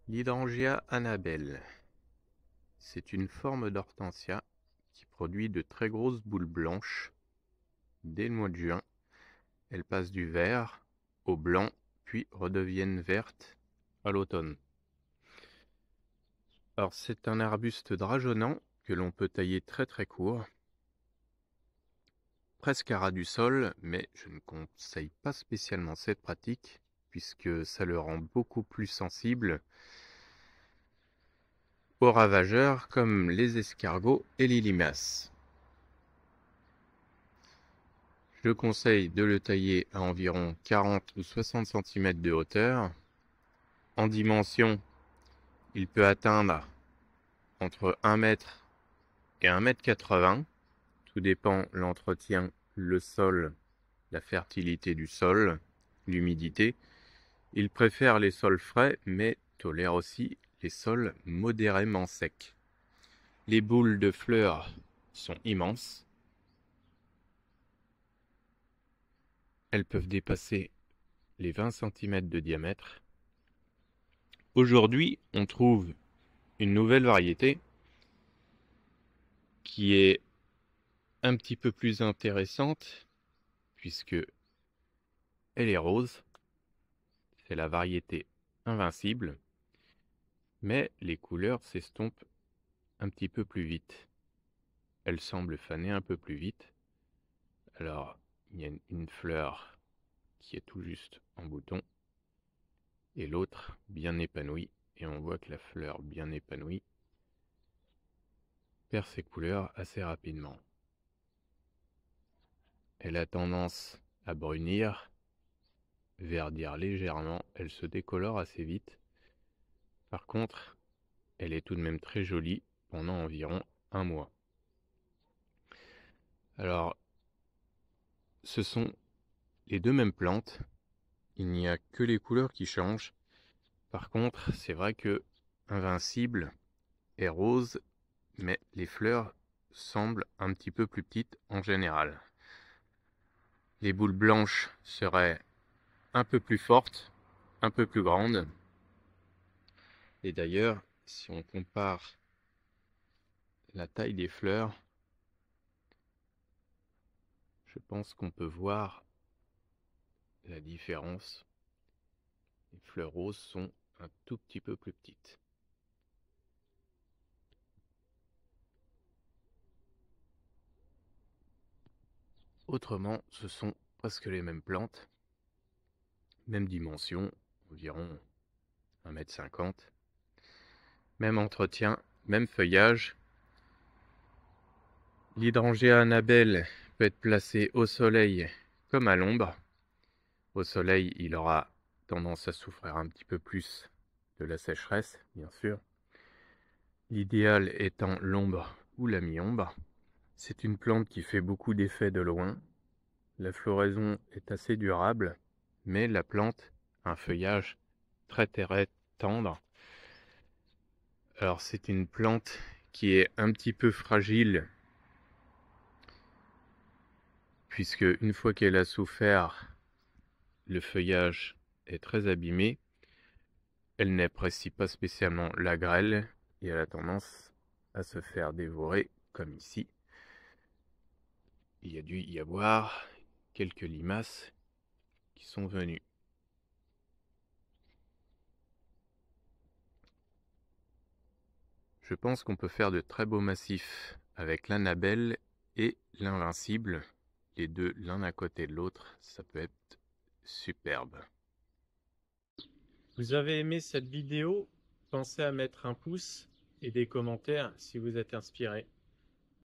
L'Hydrangea annabelle, c'est une forme d'hortensia qui produit de très grosses boules blanches. Dès le mois de juin, elles passent du vert au blanc, puis redeviennent vertes à l'automne. Alors c'est un arbuste drageonnant que l'on peut tailler très court, presque à ras du sol, mais je ne conseille pas spécialement cette pratique puisque ça le rend beaucoup plus sensible aux ravageurs comme les escargots et les limaces. Je conseille de le tailler à environ 40 ou 60 cm de hauteur. En dimension, il peut atteindre entre 1 m et 1,80 m. Tout dépend l'entretien, le sol, la fertilité du sol, l'humidité. Il préfère les sols frais, mais tolère aussi les sols modérément secs. Les boules de fleurs sont immenses. Elles peuvent dépasser les 20 cm de diamètre. Aujourd'hui, on trouve une nouvelle variété qui est un petit peu plus intéressante puisque elle est rose. C'est la variété invincible, mais les couleurs s'estompent un petit peu plus vite. Elles semblent faner un peu plus vite. Alors, il y a une fleur qui est tout juste en bouton et l'autre bien épanouie. Et on voit que la fleur bien épanouie perd ses couleurs assez rapidement. Elle a tendance à brunir, verdir légèrement, elle se décolore assez vite. Par contre, elle est tout de même très jolie pendant environ un mois. Alors, ce sont les deux mêmes plantes, il n'y a que les couleurs qui changent. Par contre, c'est vrai que Invincible est rose, mais les fleurs semblent un petit peu plus petites en général. Les boules blanches seraient un peu plus fortes, un peu plus grandes. Et d'ailleurs, si on compare la taille des fleurs, je pense qu'on peut voir la différence. Les fleurs roses sont un tout petit peu plus petites. Autrement, ce sont presque les mêmes plantes, même dimension, environ 1,50 m. Même entretien, même feuillage. L'Hydrangea annabelle peut être placé au soleil comme à l'ombre. Au soleil, il aura tendance à souffrir un petit peu plus de la sécheresse, bien sûr. L'idéal étant l'ombre ou la mi-ombre. C'est une plante qui fait beaucoup d'effets de loin. La floraison est assez durable, mais la plante a un feuillage très tendre. Alors c'est une plante qui est un petit peu fragile, puisque une fois qu'elle a souffert, le feuillage est très abîmé. Elle n'apprécie pas spécialement la grêle et elle a tendance à se faire dévorer, comme ici. Il y a dû y avoir quelques limaces qui sont venues. Je pense qu'on peut faire de très beaux massifs avec l'annabelle et l'invincible. Les deux l'un à côté de l'autre, ça peut être superbe. Vous avez aimé cette vidéo? Pensez à mettre un pouce et des commentaires si vous êtes inspiré.